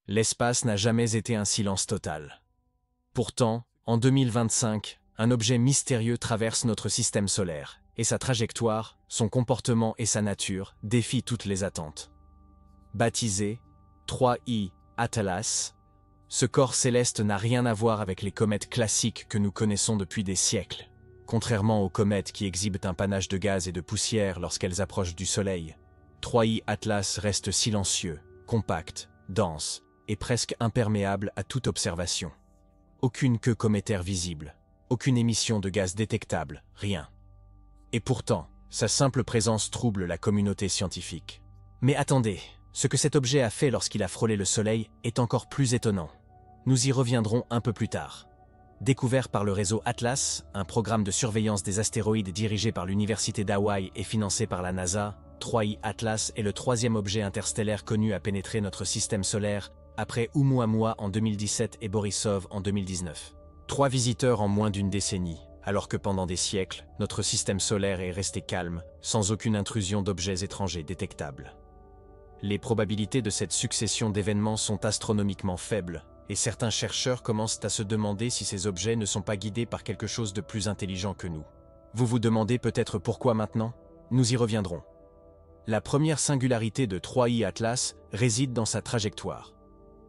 L'espace n'a jamais été un silence total. Pourtant, en 2025, un objet mystérieux traverse notre système solaire, et sa trajectoire, son comportement et sa nature défient toutes les attentes. Baptisé 3I Atlas, ce corps céleste n'a rien à voir avec les comètes classiques que nous connaissons depuis des siècles. Contrairement aux comètes qui exhibent un panache de gaz et de poussière lorsqu'elles approchent du Soleil, 3I Atlas reste silencieux, compact, dense et presque imperméable à toute observation. Aucune queue cométaire visible, aucune émission de gaz détectable, rien. Et pourtant, sa simple présence trouble la communauté scientifique. Mais attendez, ce que cet objet a fait lorsqu'il a frôlé le Soleil est encore plus étonnant. Nous y reviendrons un peu plus tard. Découvert par le réseau Atlas, un programme de surveillance des astéroïdes dirigé par l'Université d'Hawaï et financé par la NASA, 3I Atlas est le troisième objet interstellaire connu à pénétrer notre système solaire, après Oumuamua en 2017 et Borisov en 2019. 3 visiteurs en moins d'une décennie, alors que pendant des siècles, notre système solaire est resté calme, sans aucune intrusion d'objets étrangers détectables. Les probabilités de cette succession d'événements sont astronomiquement faibles, et certains chercheurs commencent à se demander si ces objets ne sont pas guidés par quelque chose de plus intelligent que nous. Vous vous demandez peut-être pourquoi maintenant? Nous y reviendrons. La première singularité de 3I Atlas réside dans sa trajectoire.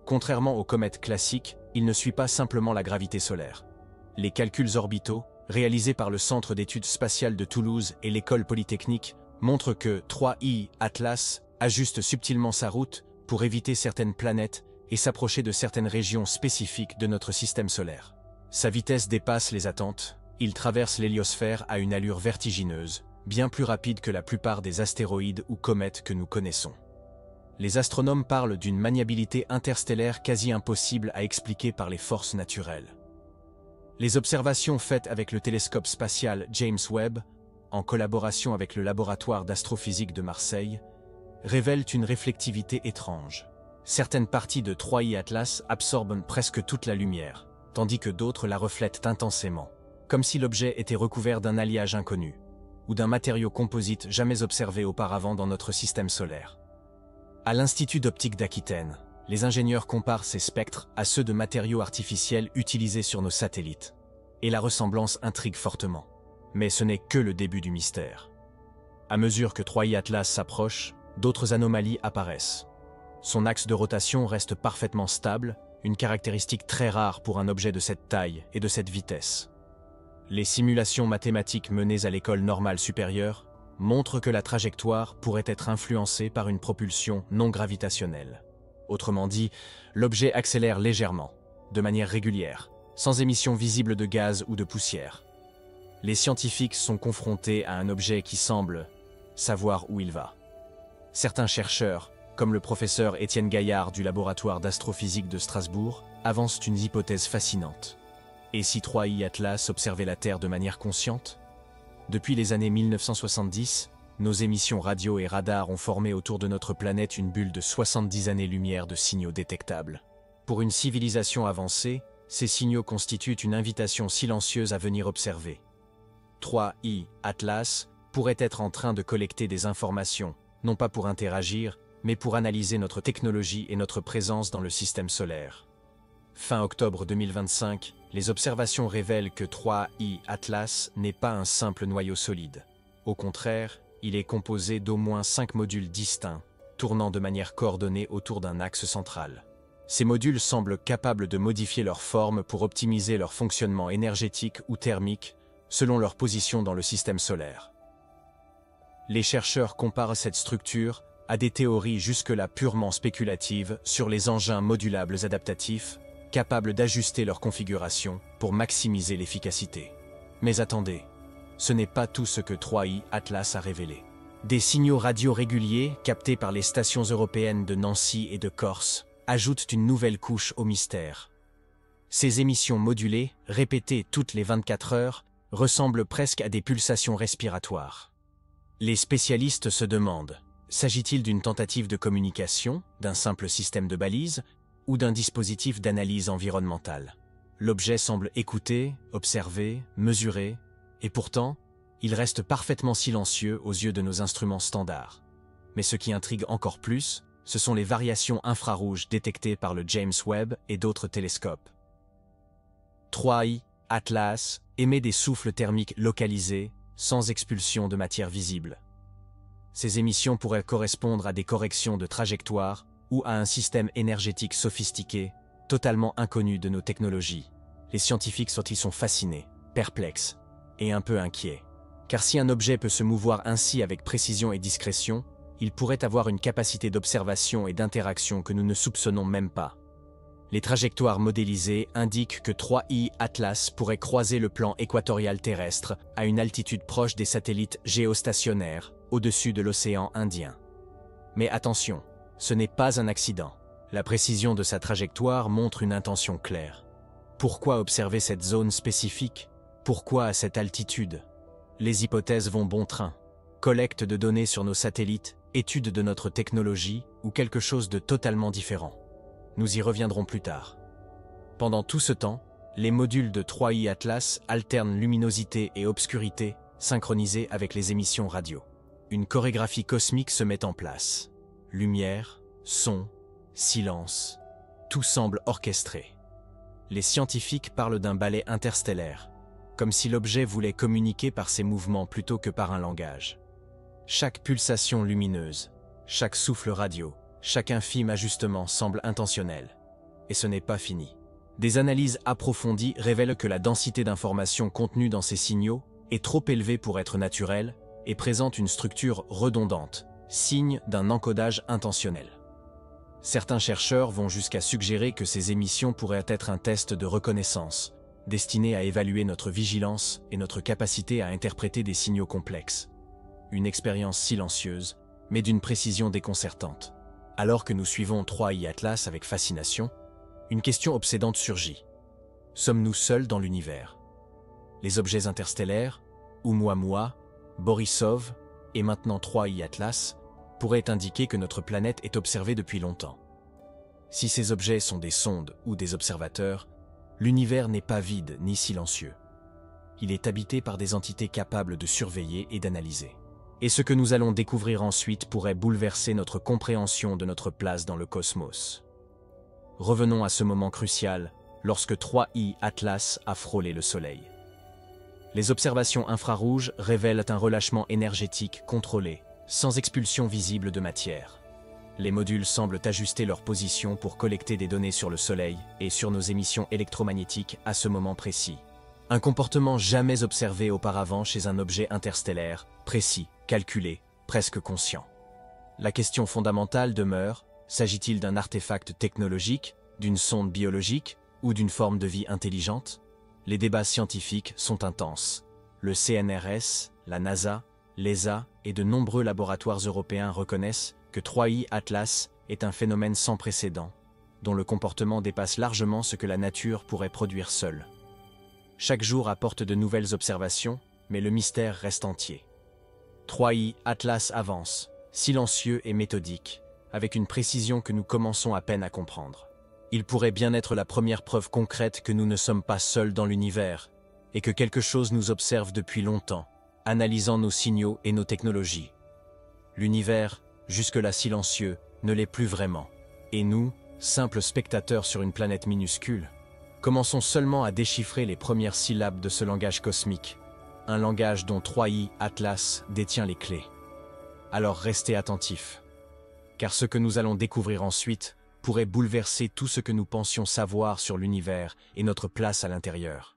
Contrairement aux comètes classiques, il ne suit pas simplement la gravité solaire. Les calculs orbitaux, réalisés par le Centre d'études spatiales de Toulouse et l'École polytechnique, montrent que 3I Atlas ajuste subtilement sa route pour éviter certaines planètes et s'approcher de certaines régions spécifiques de notre système solaire. Sa vitesse dépasse les attentes, il traverse l'héliosphère à une allure vertigineuse, bien plus rapide que la plupart des astéroïdes ou comètes que nous connaissons. Les astronomes parlent d'une maniabilité interstellaire quasi impossible à expliquer par les forces naturelles. Les observations faites avec le télescope spatial James Webb, en collaboration avec le laboratoire d'astrophysique de Marseille, révèlent une réflectivité étrange. Certaines parties de 3I Atlas absorbent presque toute la lumière, tandis que d'autres la reflètent intensément, comme si l'objet était recouvert d'un alliage inconnu, ou d'un matériau composite jamais observé auparavant dans notre système solaire. À l'Institut d'optique d'Aquitaine, les ingénieurs comparent ces spectres à ceux de matériaux artificiels utilisés sur nos satellites, et la ressemblance intrigue fortement. Mais ce n'est que le début du mystère. À mesure que 3I Atlas s'approche, d'autres anomalies apparaissent. Son axe de rotation reste parfaitement stable, une caractéristique très rare pour un objet de cette taille et de cette vitesse. Les simulations mathématiques menées à l'école normale supérieure montrent que la trajectoire pourrait être influencée par une propulsion non gravitationnelle. Autrement dit, l'objet accélère légèrement, de manière régulière, sans émission visible de gaz ou de poussière. Les scientifiques sont confrontés à un objet qui semble savoir où il va. Certains chercheurs, comme le professeur Étienne Gaillard du laboratoire d'astrophysique de Strasbourg, avancent une hypothèse fascinante. Et si 3I Atlas observait la Terre de manière consciente? Depuis les années 1970, nos émissions radio et radar ont formé autour de notre planète une bulle de 70 années-lumière de signaux détectables. Pour une civilisation avancée, ces signaux constituent une invitation silencieuse à venir observer. 3I Atlas pourrait être en train de collecter des informations, non pas pour interagir, mais pour analyser notre technologie et notre présence dans le système solaire. Fin octobre 2025, les observations révèlent que 3I Atlas n'est pas un simple noyau solide. Au contraire, il est composé d'au moins 5 modules distincts, tournant de manière coordonnée autour d'un axe central. Ces modules semblent capables de modifier leur forme pour optimiser leur fonctionnement énergétique ou thermique, selon leur position dans le système solaire. Les chercheurs comparent cette structure à des théories jusque-là purement spéculatives sur les engins modulables adaptatifs, capables d'ajuster leur configuration pour maximiser l'efficacité. Mais attendez, ce n'est pas tout ce que 3I Atlas a révélé. Des signaux radio réguliers, captés par les stations européennes de Nancy et de Corse, ajoutent une nouvelle couche au mystère. Ces émissions modulées, répétées toutes les 24 heures, ressemblent presque à des pulsations respiratoires. Les spécialistes se demandent: s'agit-il d'une tentative de communication, d'un simple système de balises, ou d'un dispositif d'analyse environnementale? L'objet semble écouter, observer, mesurer, et pourtant, il reste parfaitement silencieux aux yeux de nos instruments standards. Mais ce qui intrigue encore plus, ce sont les variations infrarouges détectées par le James Webb et d'autres télescopes. 3i Atlas émet des souffles thermiques localisés, sans expulsion de matière visible. Ces émissions pourraient correspondre à des corrections de trajectoire ou à un système énergétique sophistiqué, totalement inconnu de nos technologies. Les scientifiques sont fascinés, perplexes et un peu inquiets. Car si un objet peut se mouvoir ainsi avec précision et discrétion, il pourrait avoir une capacité d'observation et d'interaction que nous ne soupçonnons même pas. Les trajectoires modélisées indiquent que 3i Atlas pourrait croiser le plan équatorial terrestre à une altitude proche des satellites géostationnaires, au-dessus de l'océan Indien. Mais attention, ce n'est pas un accident. La précision de sa trajectoire montre une intention claire. Pourquoi observer cette zone spécifique? Pourquoi à cette altitude? Les hypothèses vont bon train. Collecte de données sur nos satellites, étude de notre technologie ou quelque chose de totalement différent. Nous y reviendrons plus tard. Pendant tout ce temps, les modules de 3i Atlas alternent luminosité et obscurité, synchronisés avec les émissions radio. Une chorégraphie cosmique se met en place. Lumière, son, silence, tout semble orchestré. Les scientifiques parlent d'un ballet interstellaire, comme si l'objet voulait communiquer par ses mouvements plutôt que par un langage. Chaque pulsation lumineuse, chaque souffle radio, chaque infime ajustement semble intentionnel. Et ce n'est pas fini. Des analyses approfondies révèlent que la densité d'informations contenues dans ces signaux est trop élevée pour être naturelle et présente une structure redondante, signe d'un encodage intentionnel. Certains chercheurs vont jusqu'à suggérer que ces émissions pourraient être un test de reconnaissance, destiné à évaluer notre vigilance et notre capacité à interpréter des signaux complexes. Une expérience silencieuse, mais d'une précision déconcertante. Alors que nous suivons 3i Atlas avec fascination, une question obsédante surgit. Sommes-nous seuls dans l'univers? Les objets interstellaires, Oumuamua, Borisov et maintenant 3i Atlas pourraient indiquer que notre planète est observée depuis longtemps. Si ces objets sont des sondes ou des observateurs, l'univers n'est pas vide ni silencieux. Il est habité par des entités capables de surveiller et d'analyser. Et ce que nous allons découvrir ensuite pourrait bouleverser notre compréhension de notre place dans le cosmos. Revenons à ce moment crucial, lorsque 3i Atlas a frôlé le Soleil. Les observations infrarouges révèlent un relâchement énergétique contrôlé, sans expulsion visible de matière. Les modules semblent ajuster leur position pour collecter des données sur le Soleil et sur nos émissions électromagnétiques à ce moment précis. Un comportement jamais observé auparavant chez un objet interstellaire, précis, calculé, presque conscient. La question fondamentale demeure, s'agit-il d'un artefact technologique, d'une sonde biologique ou d'une forme de vie intelligente? Les débats scientifiques sont intenses. Le CNRS, la NASA, l'ESA et de nombreux laboratoires européens reconnaissent que 3i Atlas est un phénomène sans précédent, dont le comportement dépasse largement ce que la nature pourrait produire seule. Chaque jour apporte de nouvelles observations, mais le mystère reste entier. 3i Atlas avance, silencieux et méthodique, avec une précision que nous commençons à peine à comprendre. Il pourrait bien être la première preuve concrète que nous ne sommes pas seuls dans l'univers, et que quelque chose nous observe depuis longtemps, analysant nos signaux et nos technologies. L'univers, jusque-là silencieux, ne l'est plus vraiment. Et nous, simples spectateurs sur une planète minuscule, commençons seulement à déchiffrer les premières syllabes de ce langage cosmique, un langage dont 3i Atlas détient les clés. Alors restez attentifs, car ce que nous allons découvrir ensuite pourrait bouleverser tout ce que nous pensions savoir sur l'univers et notre place à l'intérieur.